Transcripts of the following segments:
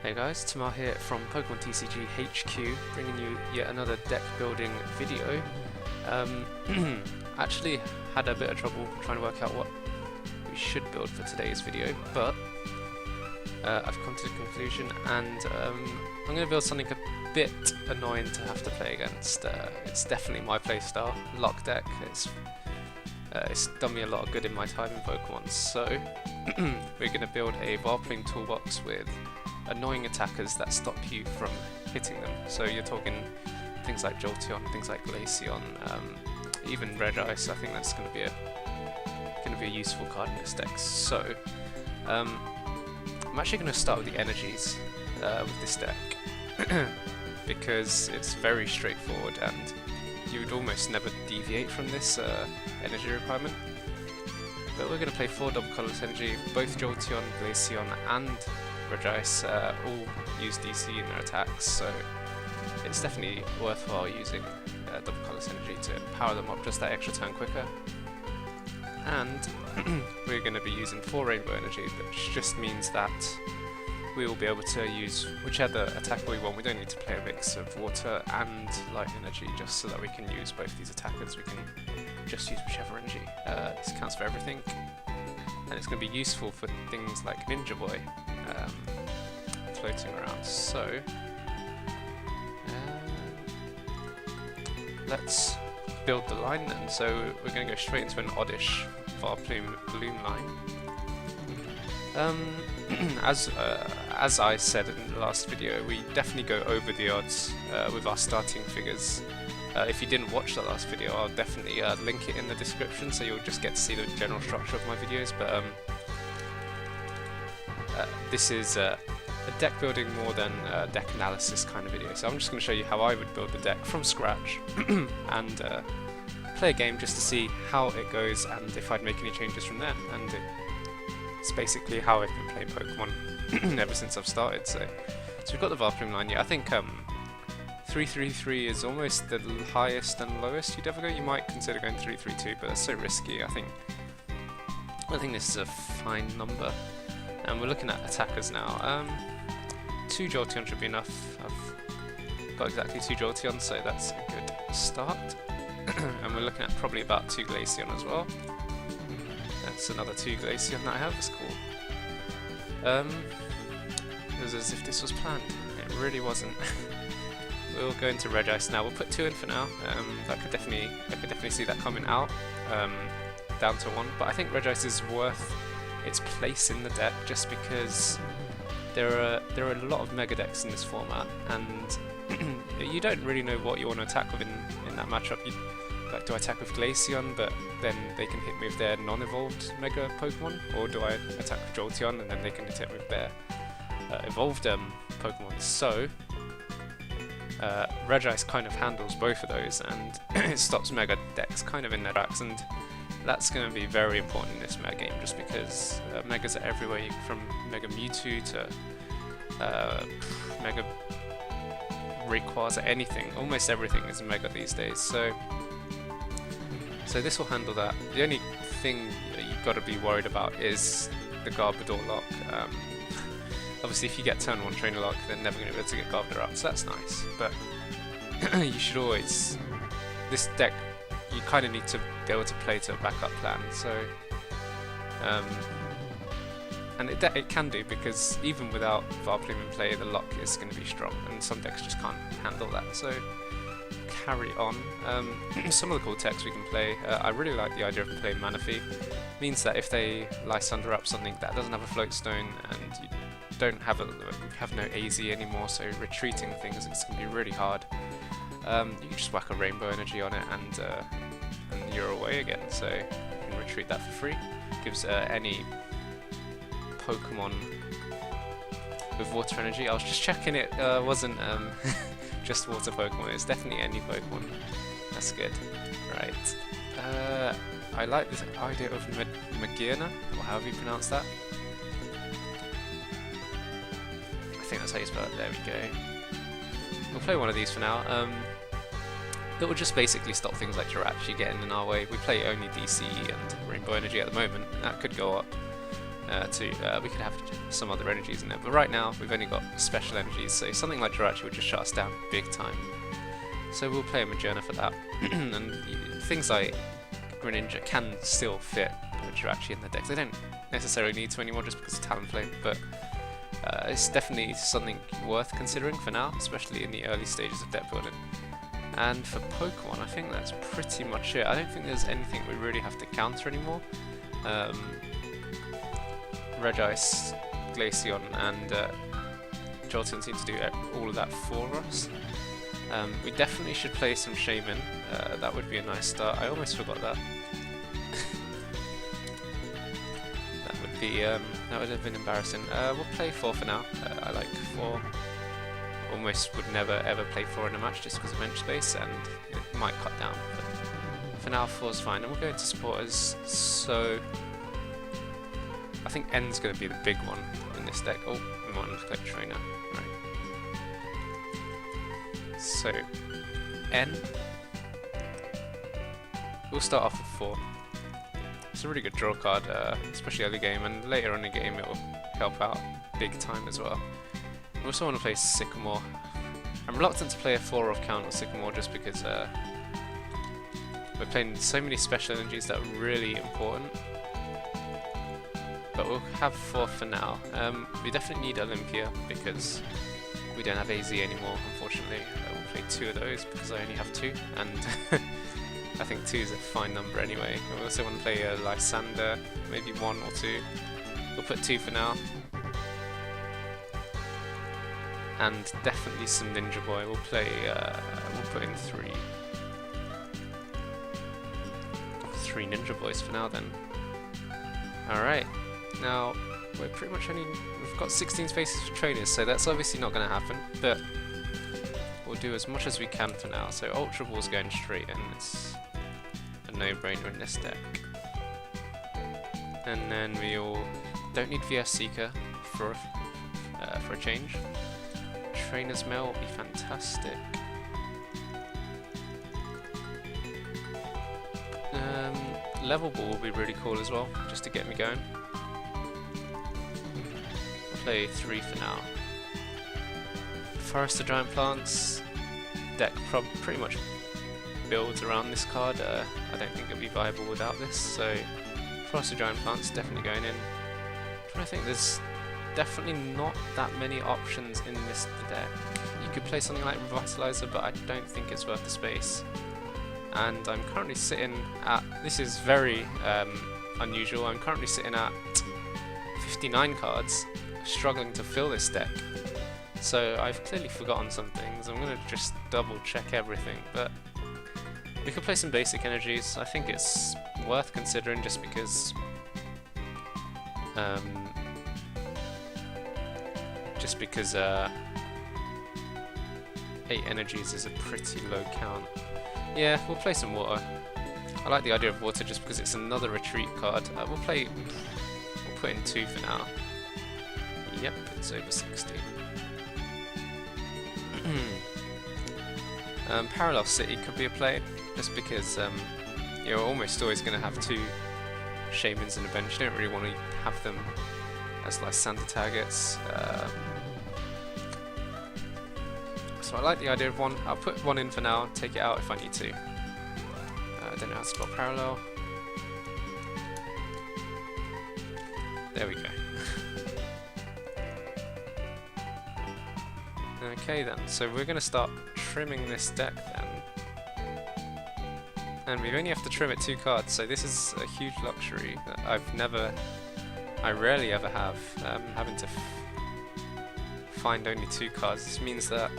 Hey guys, Tamao here from Pokemon TCG HQ, bringing you yet another deck building video. Actually had a bit of trouble trying to work out what we should build for today's video, but I've come to the conclusion, and I'm going to build something a bit annoying to have to play against. It's definitely my playstyle, lock deck. It's done me a lot of good in my time in Pokemon, so we're going to build a Vileplume Toolbox with annoying attackers that stop you from hitting them. So you're talking things like Jolteon, things like Glacon, even Regice. I think that's going to be a useful card in this deck. So I'm actually going to start with the energies with this deck because it's very straightforward and you would almost never deviate from this energy requirement. But we're going to play 4 double colourless energy. Both Jolteon, Glacon and Regice all use DC in their attacks, so it's definitely worthwhile using double colourless energy to power them up just that extra turn quicker. And we're going to be using 4 rainbow energy, which just means that we will be able to use whichever attacker we want. We don't need to play a mix of water and light energy just so that we can use both these attackers. We can just use whichever energy. This counts for everything, and it's going to be useful for things like Ninja Boy floating around. So let's build the line then. So we're going to go straight into an oddish Vileplume Balloon line. As I said in the last video, we definitely go over the odds with our starting figures. If you didn't watch that last video, I'll definitely link it in the description, so you'll just get to see the general structure of my videos. But this is a deck building more than a deck analysis kind of video. So I'm just going to show you how I would build the deck from scratch and play a game just to see how it goes and if I'd make any changes from there. And it's basically how I've been playing Pokemon ever since I've started. So we've got the Vileplume line. Yeah, I think 3-3-3 is almost the highest and lowest you'd ever go. You might consider going 3-3-2, but that's so risky. I think this is a fine number. And we're looking at attackers now. 2 Jolteon should be enough. I've got exactly 2 Jolteon, so that's a good start. And we're looking at probably about 2 Glacon as well. That's another 2 Glacon that I have. It's cool. It was as if this was planned. It really wasn't. We'll go into Regice now. We'll put 2 in for now. I could definitely see that coming out down to 1. But I think Regice is worth its place in the deck just because there are a lot of mega decks in this format, and you don't really know what you want to attack with in that matchup. Like, do I attack with Glacon, but then they can hit me with their non-evolved mega Pokemon, or do I attack with Jolteon and then they can hit it with their evolved Pokemon? So Regice kind of handles both of those, and it stops mega decks kind of in their tracks, and that's going to be very important in this mega game, just because megas are everywhere, from Mega Mewtwo to Mega Rayquaza, anything. Almost everything is mega these days, so this will handle that. The only thing that you've got to be worried about is the Garbodor lock. Obviously, if you get turn 1 trainer lock, they're never going to be able to get Garbodor out, so that's nice. But you should always, this deck, you kind of need to be able to play to a backup plan. So, and it can do, because even without Vileplume in play, the lock is going to be strong, and some decks just can't handle that. So carry on. Some of the cool techs we can play. I really like the idea of playing Manaphy. It means that if they Lysander up something that doesn't have a float stone, and you don't have no AZ anymore, so retreating things, it's going to be really hard. You can just whack a rainbow energy on it, and you're away again. So you can retreat that for free. Gives any Pokemon with water energy. I was just checking it wasn't just water Pokemon. It's definitely any Pokemon. That's good. Right. I like this idea of Magirna, or however you pronounce that. I think that's how you spell it. There we go. We'll play one of these for now. It will just basically stop things like Jirachi getting in our way. We play only DC and Rainbow Energy at the moment. That could go up we could have some other energies in there, but right now we've only got special energies, so something like Jirachi would just shut us down big time. So we'll play a Majourner for that, and things like Greninja can still fit Jirachi in the deck. They don't necessarily need to anymore just because of Talonflame, but it's definitely something worth considering for now, especially in the early stages of deck building. And for Pokemon, I think that's pretty much it. I don't think there's anything we really have to counter anymore. Regice, Glaceon, and Jolteon seem to do all of that for us. We definitely should play some Shaman. That would be a nice start. I almost forgot that. That would have been embarrassing. We'll play 4 for now. I like 4. Almost would never ever play 4 in a match just because of bench space, and it might cut down. But for now, 4's fine. And we'll go into supporters. So I think N's going to be the big one in this deck. Oh, we might want to play Trainer. Right. So N. We'll start off with 4. It's a really good draw card, especially early game, and later on in the game it will help out big time as well. I also want to play Sycamore. I'm reluctant to play a 4-off count on Sycamore just because we're playing so many special energies that are really important. But we'll have 4 for now. We definitely need Olympia because we don't have AZ anymore, unfortunately. We'll play 2 of those because I only have 2, and I think 2 is a fine number anyway. We also want to play Lysander, maybe 1 or 2. We'll put 2 for now. And definitely some Ninja Boy. We'll play, we'll put in 3. 3 Ninja Boys for now then. Alright, now we're pretty much we've got 16 spaces for trainers, so that's obviously not going to happen, but we'll do as much as we can for now. So Ultra Ball's going straight in, it's a no-brainer in this deck. And then we all don't need VS Seeker for a change. Trainer's Mail will be fantastic. Level Ball will be really cool as well, just to get me going. I'll play 3 for now. Forest of Giant Plants. Deck pretty much builds around this card. I don't think it'll be viable without this, so Forest of Giant Plants definitely going in. I'm trying to think, there's definitely not that many options in this deck. You could play something like Revitalizer, but I don't think it's worth the space. And I'm currently sitting at, this is very unusual, I'm currently sitting at 59 cards, struggling to fill this deck. So I've clearly forgotten some things. I'm going to just double check everything, but we could play some basic energies. I think it's worth considering just because just because 8 energies is a pretty low count. Yeah, we'll play some water. I like the idea of water just because it's another retreat card. We'll put in 2 for now. Yep, it's over 60. Parallel City could be a play, just because you're almost always going to have 2 Shamans in the bench. You don't really want to have them as Lysander targets. So I like the idea of 1. I'll put 1 in for now, take it out if I need to. I don't know how to spell parallel. There we go. Okay then, so we're going to start trimming this deck then. And we only have to trim it 2 cards, so this is a huge luxury that I rarely ever have, having to find only 2 cards. This means that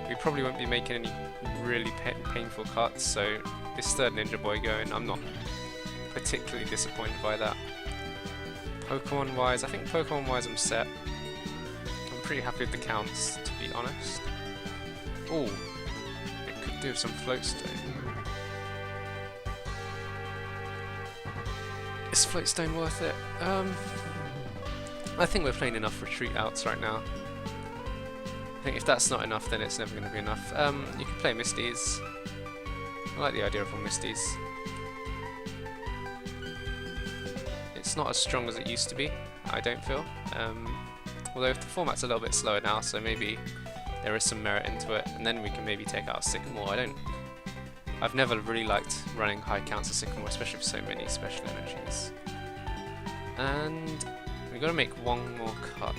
we probably won't be making any really painful cuts, so this 3rd Ninja Boy going, I'm not particularly disappointed by that. Pokemon wise, I think Pokemon wise I'm set. I'm pretty happy with the counts, to be honest. Oh, it could do with some Floatstone. Is Floatstone worth it? I think we're playing enough retreat outs right now. I think if that's not enough, then it's never going to be enough. You can play Misties. I like the idea of all Misties. It's it's not as strong as it used to be, I don't feel. Although the format's a little bit slower now, so maybe there is some merit into it, and then we can maybe take out Sycamore. I've never really liked running high counts of Sycamore, especially with so many special energies. And we've got to make one more cut.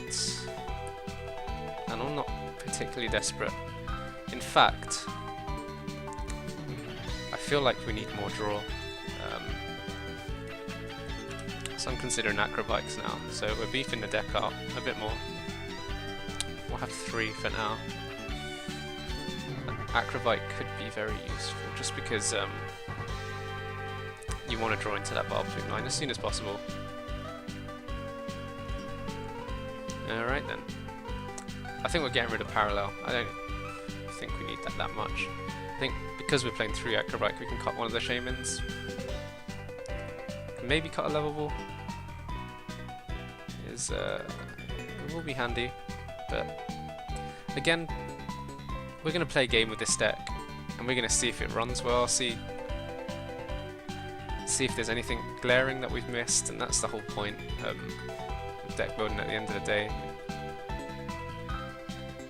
And I'm not particularly desperate. In fact, I feel like we need more draw. So I'm considering acrobikes now. So we're beefing the deck up a bit more. We'll have 3 for now. Acrobike could be very useful, just because you want to draw into that Vileplume line as soon as possible. Alright then. I think we're getting rid of Parallel. I don't think we need that much. I think because we're playing 3 Acrobike, we can cut one of the Shamans. Maybe cut a level ball. It will be handy, but again, we're going to play a game with this deck, and we're going to see if it runs well, see if there's anything glaring that we've missed, and that's the whole point of deck building at the end of the day.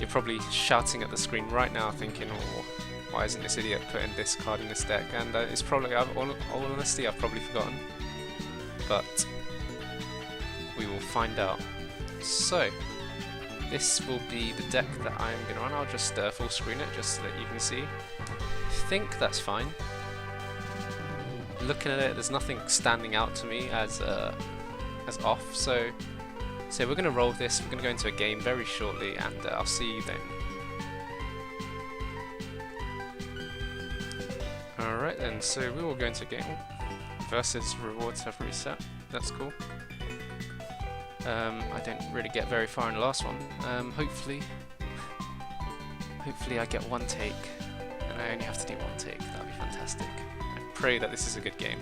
You're probably shouting at the screen right now thinking, oh, why isn't this idiot putting this card in this deck? And it's probably, all honesty, I've probably forgotten. But we will find out. So, this will be the deck that I'm going to run. I'll just full screen it just so that you can see. I think that's fine. Looking at it, there's nothing standing out to me as off. So we're going to roll this. We're going to go into a game very shortly, and I'll see you then. Alright then, so we will go into a game versus rewards have reset. That's cool. I don't really get very far in the last one. Hopefully I get one take, and I only have to do one take. That'll be fantastic. I pray that this is a good game,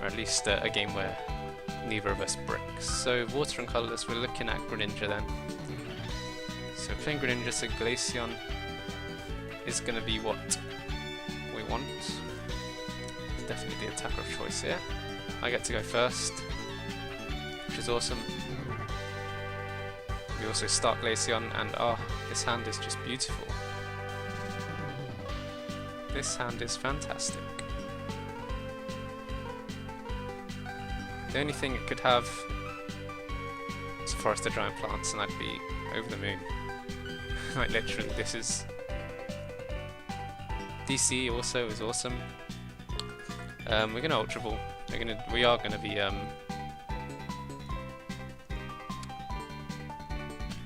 or at least a game where neither of us bricks. So water and colourless, we're looking at Greninja then. So playing Greninja, so Glacon is going to be what we want. It's definitely the attacker of choice here. I get to go first, which is awesome. We also start Glaceon, and this hand is just beautiful. This hand is fantastic. The only thing it could have is a forest of giant plants, and I'd be over the moon. Like literally, this is... DC also is awesome. We're gonna Ultra Ball. We are gonna be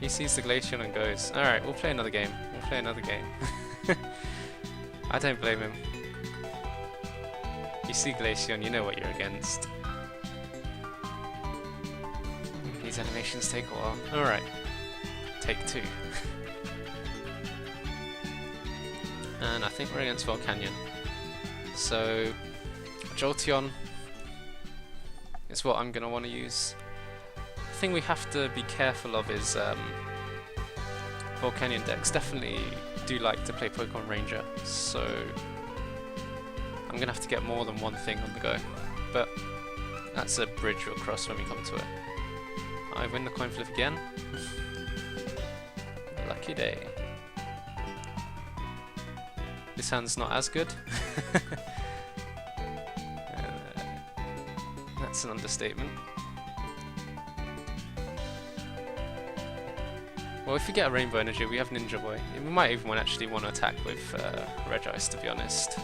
He sees the Glaceon and goes, alright, we'll play another game. We'll play another game. I don't blame him. You see Glaceon, you know what you're against. These animations take a while. Alright. Take 2. And I think we're against Volcanion. So, Jolteon is what I'm going to want to use. The thing we have to be careful of is Volcanion decks definitely do like to play Pokemon Ranger, so I'm going to have to get more than one thing on the go. But that's a bridge we'll cross when we come to it. I win the coin flip again. Lucky day. This hand's not as good. That's an understatement. Well, if we get a Rainbow Energy, we have Ninja Boy. We might even actually want to attack with Regice, to be honest.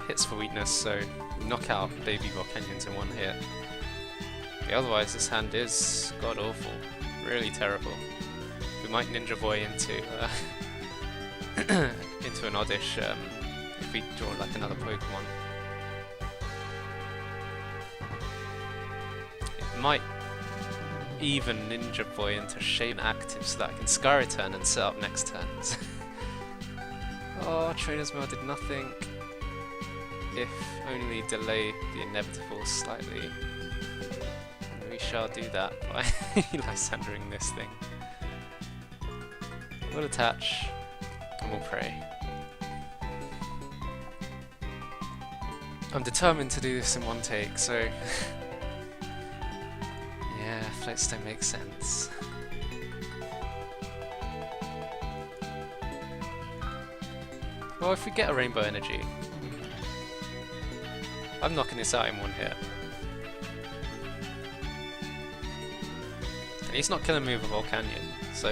Hits for weakness, so knock out baby Volcanions in one hit. Yeah, otherwise, this hand is god-awful. Really terrible. We might Ninja Boy into into an Oddish if we draw like another Pokemon. It might even Ninja Boy into Shane Active so that I can Sky Return and set up next turn. Oh, Trainer's Mail did nothing. If only delay the inevitable slightly. We shall do that by Lysandering this thing. We'll attach, and we'll pray. I'm determined to do this in one take, so yeah, floats don't make sense. Well, if we get a Rainbow Energy, I'm knocking this out in one hit. And he's not killing me with a Volcanion, so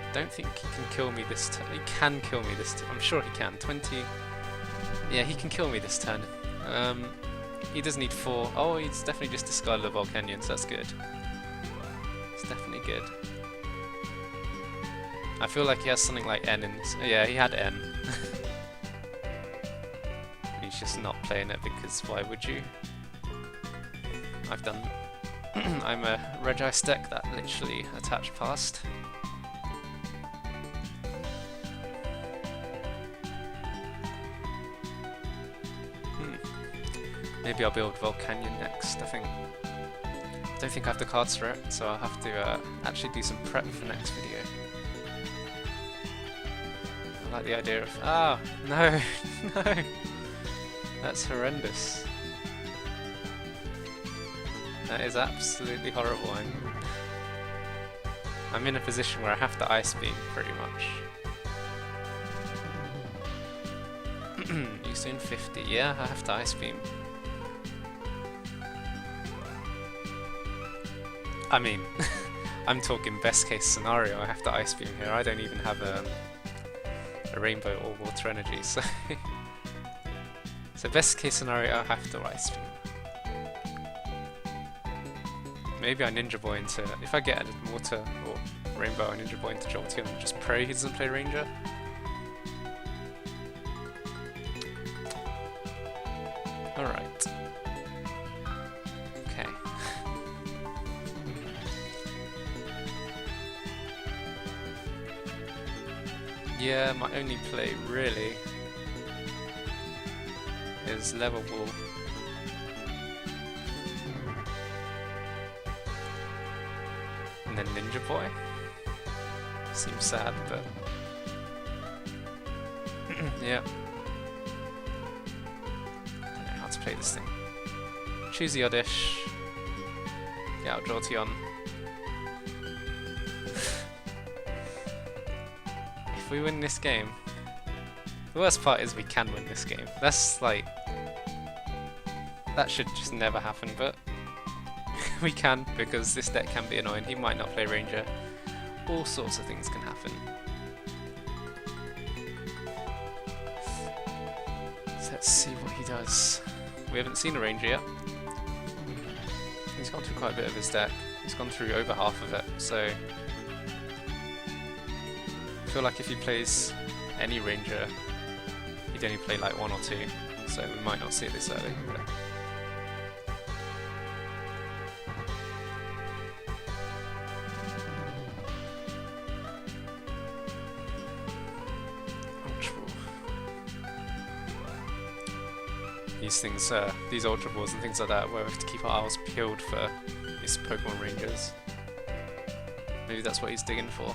I don't think he can kill me this turn. He can kill me this turn. I'm sure he can. 20. Yeah, he can kill me this turn. He does need 4. Oh, he's definitely just discarded a Volcanion, so that's good. It's definitely good. I feel like he has something like N in... Yeah, he had N. He's just not playing it because why would you? I've done... I'm a Regice deck that literally attached past. Maybe I'll build Volcanion next, I don't think I have the cards for it, so I'll have to actually do some prep for next video. I like the idea of... Ah! No! No! That's horrendous. That is absolutely horrible. I'm in a position where I have to Ice Beam, pretty much. You soon 50. Yeah, I have to Ice Beam. I mean, I'm talking best case scenario, I have to Ice Beam here. I don't even have a Rainbow or Water Energy, so... So best case scenario, I have to Ice Beam. Maybe I Ninja Boy into... If I get a Water or Rainbow, I Ninja Boy into Jolteon and just pray he doesn't play Ranger. Alright. Okay. Yeah, my only play really is Level Ball. And then Ninja Boy. Seems sad, but yeah. Don't know how to play this thing. Choose the Oddish. Get out Jolteon. If we win this game, the worst part is we can win this game. That's like, that should just never happen, but we can, because this deck can be annoying. He might not play Ranger. All sorts of things can happen. So let's see what he does. We haven't seen a Ranger yet. He's gone through quite a bit of his deck. He's gone through over half of it, so I feel like if he plays any Ranger, he'd only play like 1 or 2, so we might not see it this early. But these things, these Ultra Balls and things like that, where we have to keep our eyes peeled for these Pokemon Rangers. Maybe that's what he's digging for.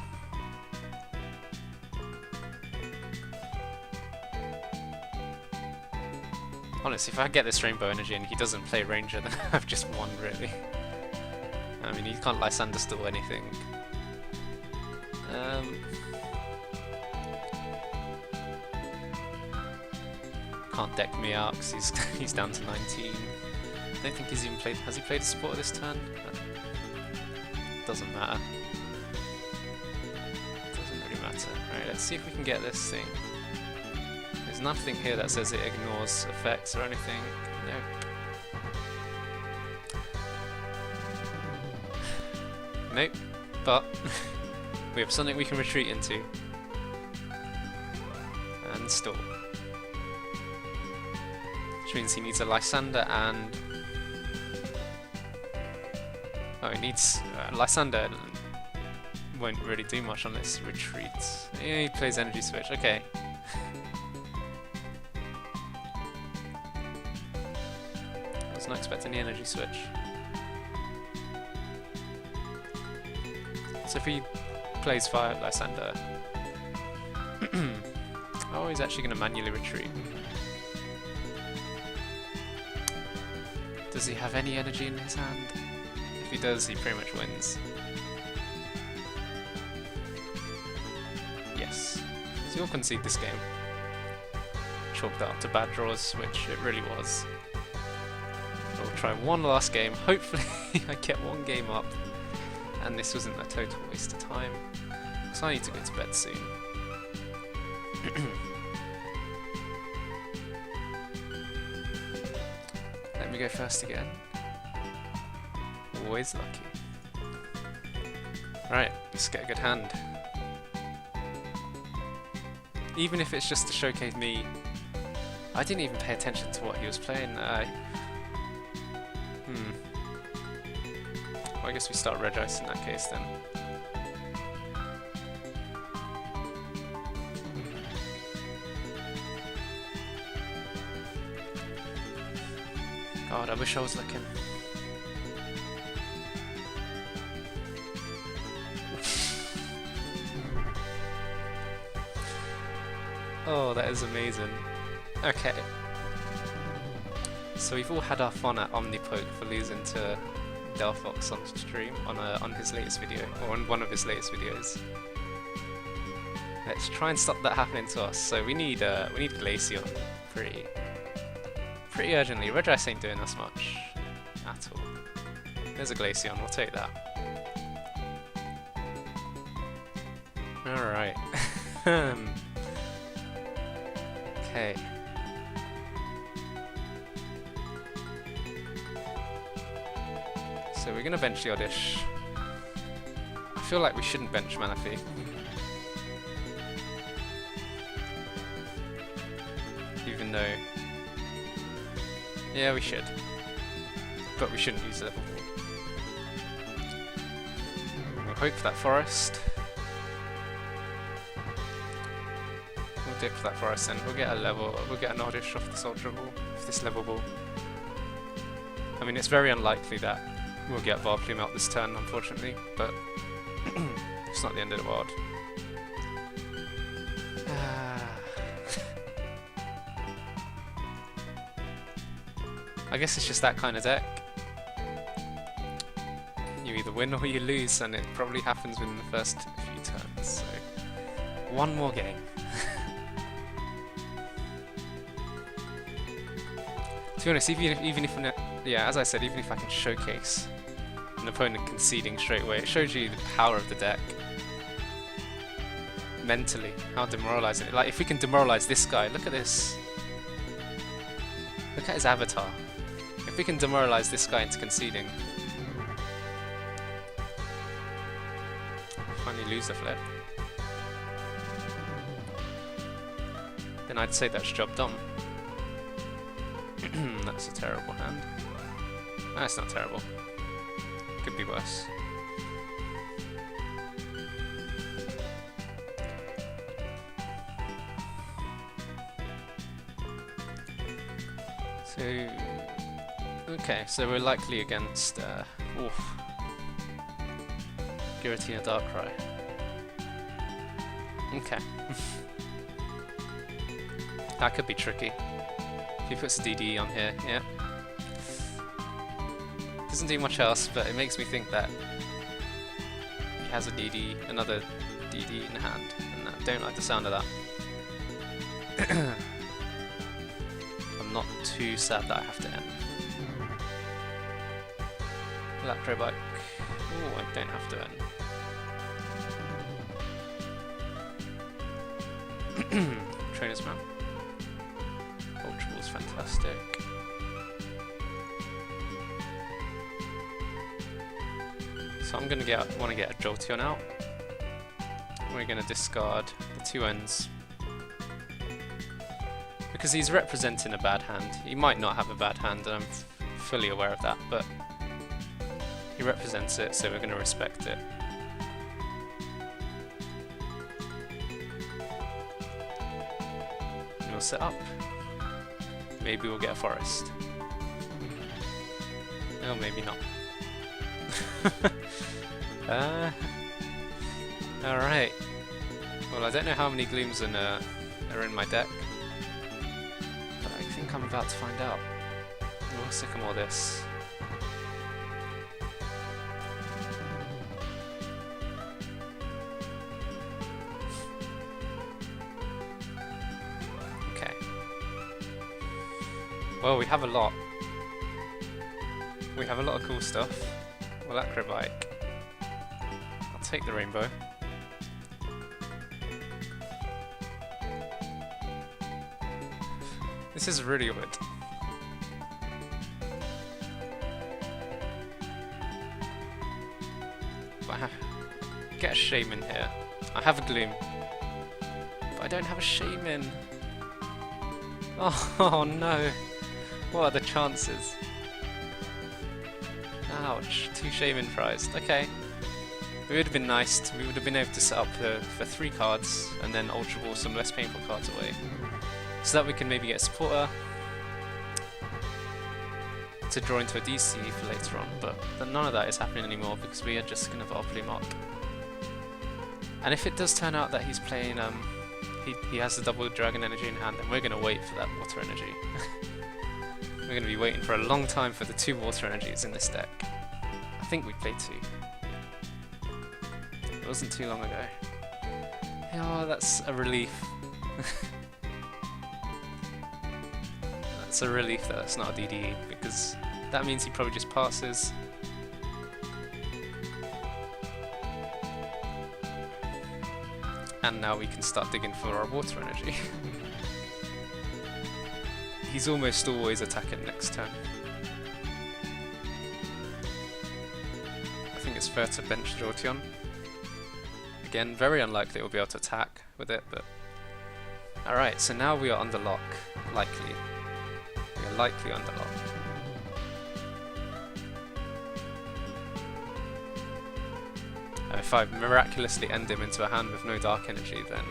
Honestly, if I get this Rainbow Energy and he doesn't play Ranger, then I've just won, really. I mean, he can't Lysander still anything. Can't deck me out because he's down to 19. I don't think he's even played. Has he played a supporter this turn? Doesn't matter. Doesn't really matter. Right, let's see if we can get this thing. There's nothing here that says it ignores effects or anything. Nope. Nope. But we have something we can retreat into. And stall. Which means he needs a Lysander and... Oh, he needs... Lysander won't really do much on this retreat. Yeah, he plays Energy Switch, okay. I was not expecting the Energy Switch. So if he plays Fire Lysander, or he's actually going to manually retreat. Does he have any energy in his hand? If he does, he pretty much wins. Yes. So he'll concede this game. Chalk that up to bad draws, which it really was. We'll try one last game. Hopefully I get one game up and this wasn't a total waste of time. Because I need to go to bed soon. Let me go first again. Always lucky. Right, let's get a good hand. Even if it's just to showcase me. I didn't even pay attention to what he was playing. Well, I guess we start Regice in that case then. God, I wish I was looking. Oh, that is amazing. Okay. So we've all had our fun at Omnipoke for losing to Delphox on stream on his latest video, or on one of his latest videos. Let's try and stop that happening to us. So we need Glaceon pretty urgently. Regice ain't doing us much at all. There's a Glaceon, we'll take that. Alright. Okay. So we're gonna bench the Oddish. I feel like we shouldn't bench Manaphy. Even though... yeah, we should. But we shouldn't use level 4. We'll hope for that forest. We'll dip for that forest and we'll get an Oddish off this Ultra Ball, off this level ball. I mean, it's very unlikely that we'll get Vileplume out this turn, unfortunately, but it's not the end of the world. I guess it's just that kind of deck. You either win or you lose, and it probably happens within the first few turns, so... one more game. To be honest, even if yeah, as I said, even if I can showcase an opponent conceding straight away, it shows you the power of the deck. Mentally, how demoralizing it. Like, if we can demoralize this guy, look at this. Look at his avatar. If we can demoralize this guy into conceding. Finally lose the flip. Then I'd say that's job done. That's a terrible hand. No, it's not terrible. Could be worse. So... okay, so we're likely against... Giratina Darkrai. Okay. That could be tricky. If he puts a DD on here, yeah. Doesn't do much else, but it makes me think that he has a DD, another DD in hand, and I don't like the sound of that. I'm not too sad that I have to end. Electrobike. Oh, I don't have to end. Trainer's Mount. Ultra Ball's fantastic. So I'm gonna want to get a Jolteon out. We're gonna discard the 2 ends because he's representing a bad hand. He might not have a bad hand, and I'm fully aware of that, but he represents it, so we're gonna respect it. And we'll set up. Maybe we'll get a forest. Oh, maybe not. Alright. Well, I don't know how many Glooms and are in my deck. But I think I'm about to find out. We'll Sycamore this. Okay. Well, we have a lot. We have a lot of cool stuff. Well, Acrobike. I'll take the Rainbow. This is really good. Get a Shaman here. I have a Gloom, but I don't have a Shaman. Oh no! What are the chances? Ouch! 2 Shaman prized. Okay. It would have been nice. We would have been able to set up for 3 cards and then Ultra Ball some less painful cards away, so that we can maybe get a supporter to draw into a DC for later on. But none of that is happening anymore because we are just going to Vileplume up. And if it does turn out that he's playing, he has the double Dragon Energy in hand, then we're going to wait for that Water Energy. We're going to be waiting for a long time for the 2 Water Energies in this deck. I think we played 2. It wasn't too long ago. Oh, that's a relief. That's a relief that it's not a DDE, because that means he probably just passes. And now we can start digging for our Water Energy. He's almost always attacking next turn. I think it's fair to bench Jolteon. Again, very unlikely we'll be able to attack with it, but... Alright, so now we are under lock. Likely. We are likely under lock. If I miraculously end him into a hand with no Dark Energy, then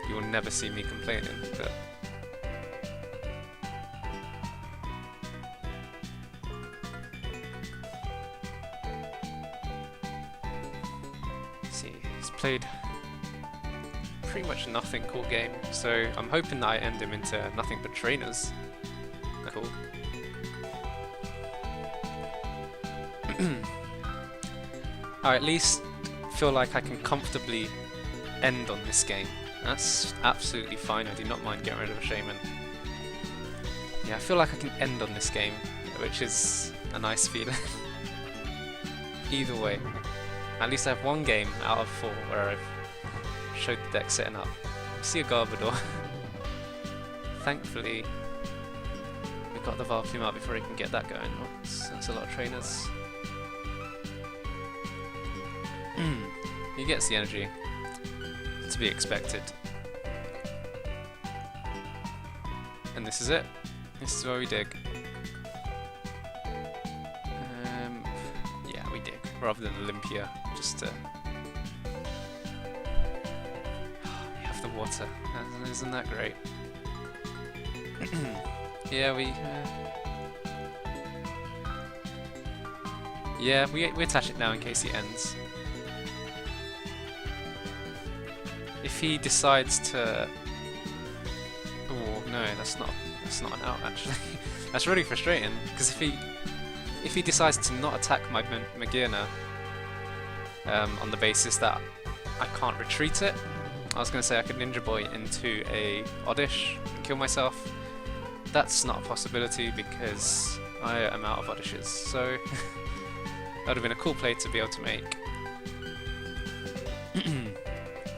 you will never see me complaining, but see, he's played pretty much nothing all game, so I'm hoping that I end him into nothing but trainers. Cool. I at least feel like I can comfortably end on this game. That's absolutely fine, I do not mind getting rid of a Shaman. Yeah, I feel like I can end on this game, which is a nice feeling. Either way, at least I have 1 game out of 4 where I've showed the deck setting up. See a Garbodor. Thankfully, we got the Vileplume out before he can get that going. Oh, that's a lot of trainers. He gets the energy. To be expected. And this is it. This is where we dig. Yeah, we dig. Rather than Olympia, just to... we have the water. Isn't that great? Yeah, yeah, we attach it now in case he ends. If he decides to... Oh no, that's not an out actually. That's really frustrating, because if he decides to not attack my Magearna on the basis that I can't retreat it, I was going to say I could Ninja Boy into a Oddish and kill myself. That's not a possibility because I am out of Oddishes, so that would have been a cool play to be able to make.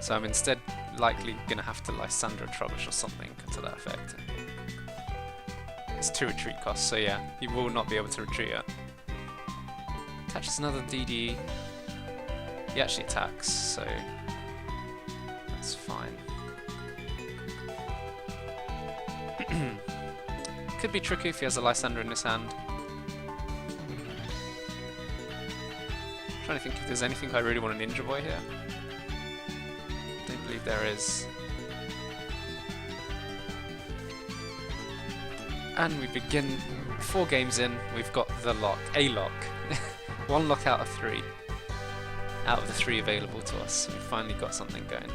So I'm instead likely going to have to Lysandra Trubbish or something to that effect. It's 2 retreat costs, so yeah, you will not be able to retreat it. Attaches another DD. He actually attacks, so that's fine. Could be tricky if he has a Lysandra in his hand. I'm trying to think if there's anything I really want to Ninja Boy here. Don't believe there is. And we begin 4 games in, we've got the lock, a lock. 1 lock out of 3. Out of the 3 available to us, we finally got something going.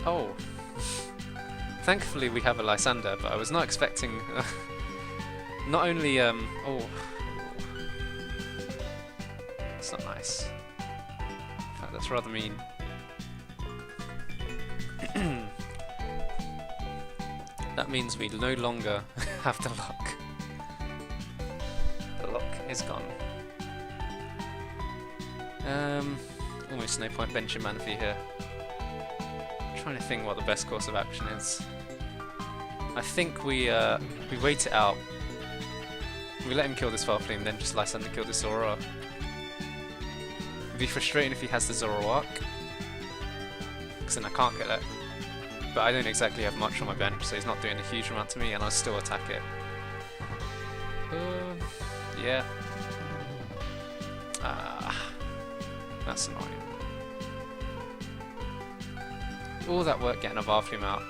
Oh. Thankfully we have a Lysander, but I was not expecting... not only, oh. That's not nice. In fact, that's rather mean. That means we no longer have the lock. The lock is gone. Almost no point benching Manaphy here. I'm trying to think what the best course of action is. I think we wait it out. We let him kill this Vileplume, then just Lysander kill this Zoroark. It'd be frustrating if he has the Zoroark, because then I can't get it. But I don't exactly have much on my bench, so he's not doing a huge amount to me, and I'll still attack it. Yeah. That's annoying. All that work getting a Vileplume out.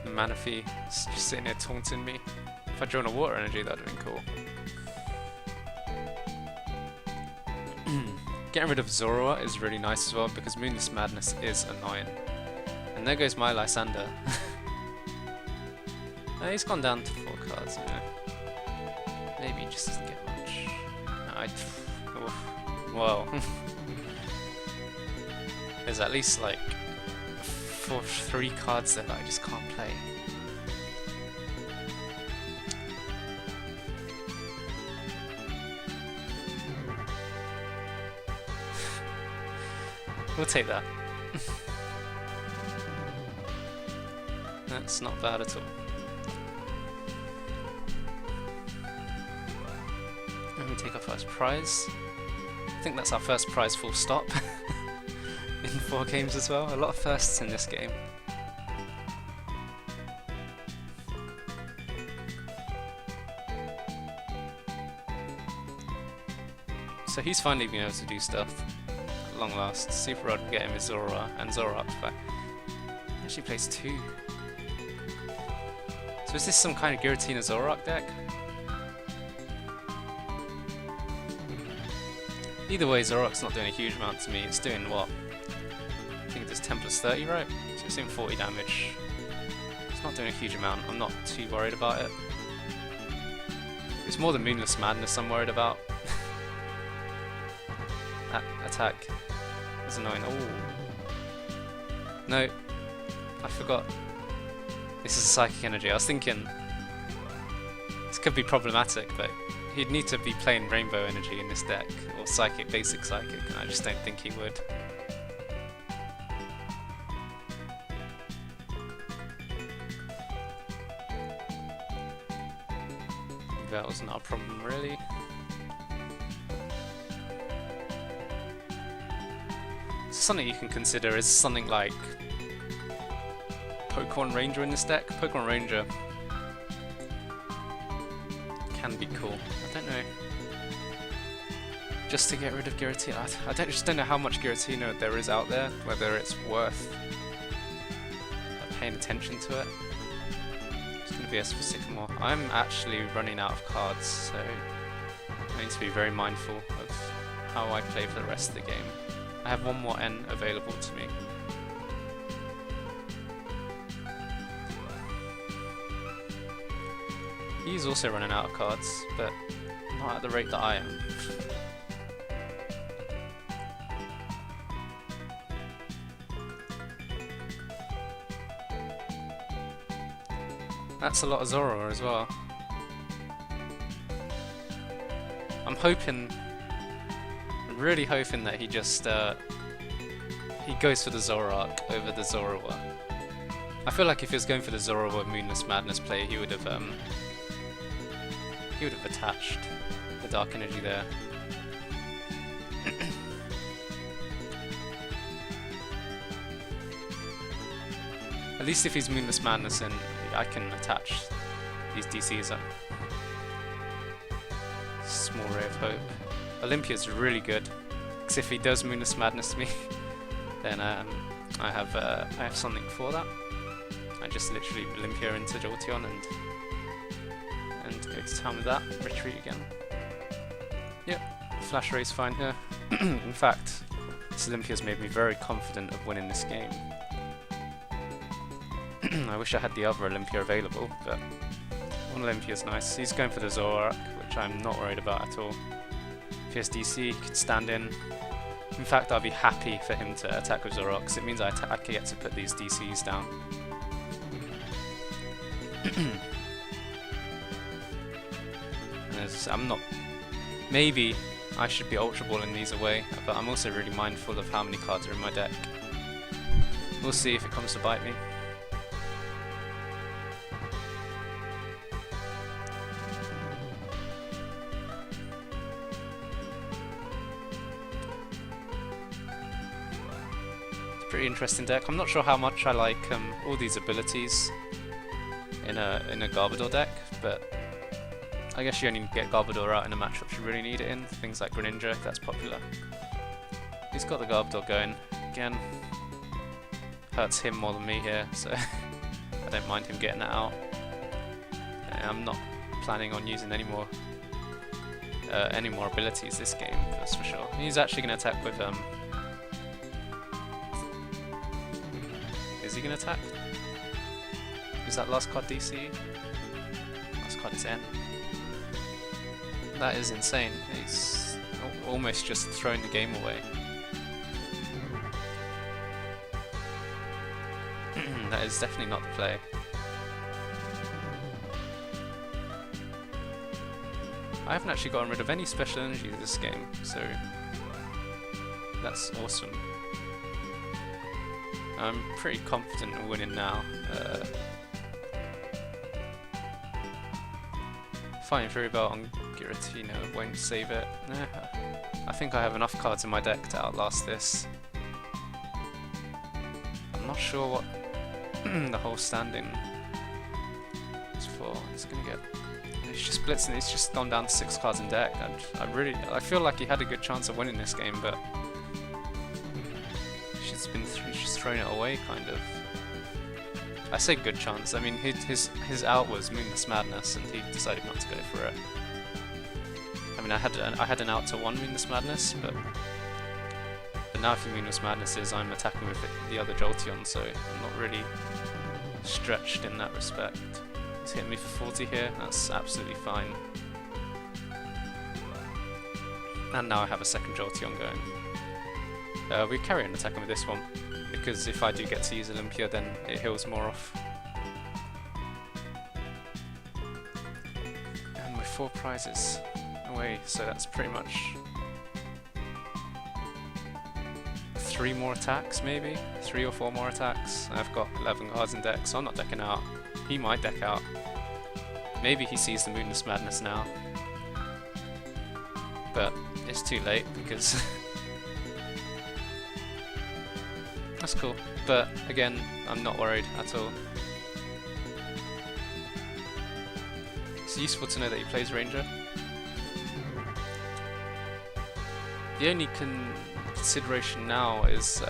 Manaphy is just sitting here taunting me. If I'd drawn a water energy, that would have been cool. Getting rid of Zoroark is really nice as well, because Moonless Madness is annoying. And there goes my Lysander. He's gone down to 4 cards, maybe he just doesn't get much. No, well. There's at least like 3 cards there that I just can't play. We'll take that. That's not bad at all. And we take our first prize. I think that's our first prize full stop. In 4 games as well. A lot of firsts in this game. So he's finally been able to do stuff. At long last. Super Rod will get him his Zoroark and Zoroark back. He actually plays 2. So is this some kind of Giratina Zoroark deck? Either way, Zoroark's not doing a huge amount to me. It's doing what? I think it does 10 plus 30, right? So it's doing 40 damage. It's not doing a huge amount. I'm not too worried about it. It's more the Moonless Madness I'm worried about. That attack is annoying. Oh no, I forgot. This is a Psychic Energy. I was thinking this could be problematic, but he'd need to be playing Rainbow Energy in this deck, or Psychic, basic Psychic, and I just don't think he would. That was not a problem, really. Something you can consider is something like Pokemon Ranger in this deck. Pokemon Ranger can be cool. I don't know. Just to get rid of Giratina. I just don't know how much Giratina there is out there, whether it's worth paying attention to it. It's going to be S for Sycamore. I'm actually running out of cards, so I need to be very mindful of how I play for the rest of the game. I have 1 more N available to me. He's also running out of cards, but not at the rate that I am. That's a lot of Zoroark as well. I'm really hoping that he just he goes for the Zoroark over the Zoroark. I feel like if he was going for the Zoroark Moonless Madness play, he would have attached the Dark Energy there. At least if he's Moonless Madness, then I can attach these DCs up. Small ray of hope. Olympia's really good, because if he does Moonless Madness to me, then I have something for that. I just literally Olympia into Jolteon and go to town with that. Retreat again. Yep. Flash Ray's fine here. In fact, this Olympia's made me very confident of winning this game. I wish I had the other Olympia available, but one Olympia's nice. He's going for the Zoroark, which I'm not worried about at all. If he has DC, he could stand in. In fact, I'd be happy for him to attack with Zoroark, because it means I get to put these DCs down. I'm not... Maybe I should be Ultra Balling these away, but I'm also really mindful of how many cards are in my deck. We'll see if it comes to bite me. Pretty interesting deck. I'm not sure how much I like all these abilities in a Garbodor deck, but I guess you only get Garbodor out in a matchup you really need it in. Things like Greninja, if that's popular. He's got the Garbodor going. Again, hurts him more than me here, so I don't mind him getting that out. I'm not planning on using any more abilities this game, that's for sure. He's actually going to attack with Is he going to attack? Is that last card DC? Last card is N. That is insane. He's almost just throwing the game away. That is definitely not the play. I haven't actually gotten rid of any special energy this game, so that's awesome. I'm pretty confident in winning now. Fighting Fury Belt on Giratina won't save it. I think I have enough cards in my deck to outlast this. I'm not sure what the whole standing is for. He's gonna get... He's just blitzing. He's just gone down to 6 cards in deck. I feel like he had a good chance of winning this game, but he's just thrown it away, kind of. I say good chance. I mean, his out was Moonless Madness, and he decided not to go for it. I mean, I had an out to 1 Moonless Madness, but now if Moonless Madness is, I'm attacking with the other Jolteon, so I'm not really stretched in that respect. He's hitting me for 40 here. That's absolutely fine. And now I have a second Jolteon going. We carry on attacking with this one, because if I do get to use Olympia, then it heals more off. And with 4 prizes away, so that's pretty much 3 more attacks, maybe? 3 or 4 more attacks. I've got 11 cards in deck, so I'm not decking out. He might deck out. Maybe he sees the Moonless Madness now. But it's too late, because... That's cool, but again, I'm not worried at all. It's useful to know that he plays Ranger. The only consideration now is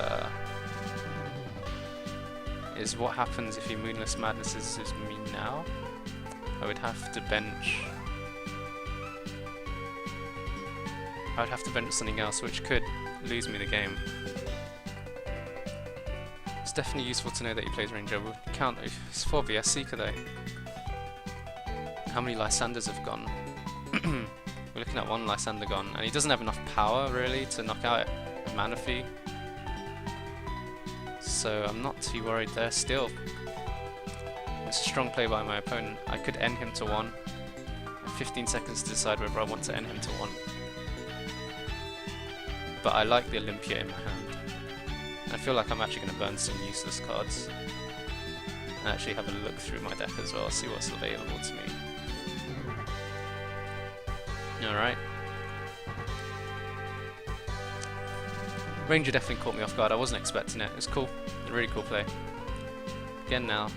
what happens if he Moonless Madnesses me now. I would have to bench. I would have to bench something else, which could lose me the game. It's definitely useful to know that he plays Ranger. We'll count. It's 4 VS Seeker though. How many Lysanders have gone? We're looking at 1 Lysander gone, and he doesn't have enough power really to knock out a Manaphy. So I'm not too worried there still. It's a strong play by my opponent. I could end him to 1. 15 seconds to decide whether I want to end him to 1. But I like the Olympia in my hand. I feel like I'm actually going to burn some useless cards. And actually have a look through my deck as well, see what's available to me. Alright. Ranger definitely caught me off guard. I wasn't expecting it. It's cool. A really cool play. Again now,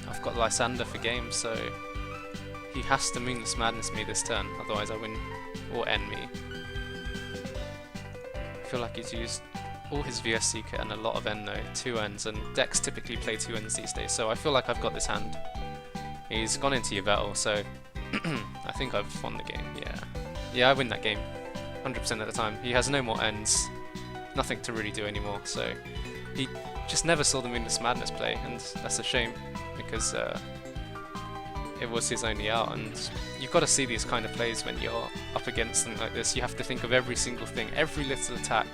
I've got Lysander for game, so he has to Moonless Madness me this turn, otherwise I win or end me. I feel like he's used all his VS Seeker and a lot of N though, 2 Ns, and decks typically play 2 Ns these days, so I feel like I've got this hand. He's gone into Yveltal, so I think I've won the game, yeah. Yeah, I win that game. 100% of the time. He has no more ends, nothing to really do anymore, so he just never saw the Moonless Madness play, and that's a shame, because it was his only out, and you've got to see these kind of plays when you're up against something like this. You have to think of every single thing, every little attack,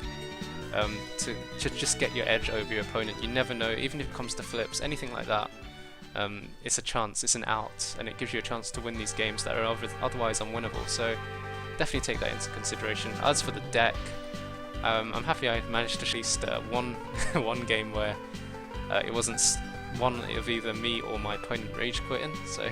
to just get your edge over your opponent. You never know, even if it comes to flips, anything like that, it's a chance, it's an out, and it gives you a chance to win these games that are otherwise unwinnable, so definitely take that into consideration. As for the deck, I'm happy I managed to at least one game where it wasn't one of either me or my opponent rage quitting, so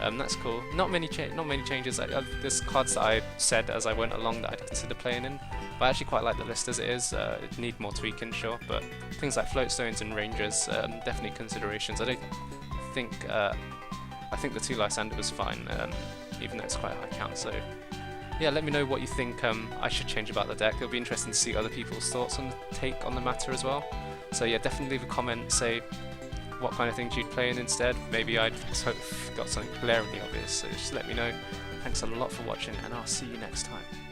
that's cool. Not many changes. There's cards that I said as I went along that I'd consider playing in, but I actually quite like the list as it is. It need more tweaking, sure, but things like float stones and rangers, definitely considerations. I think the 2 Lysander was fine, even though it's quite a high count, so yeah, let me know what you think I should change about the deck. It'll be interesting to see other people's thoughts on the take on the matter as well. So yeah, definitely leave a comment, say what kind of things you'd play in instead. Maybe I'd got something glaringly obvious, so just let me know. Thanks a lot for watching, and I'll see you next time.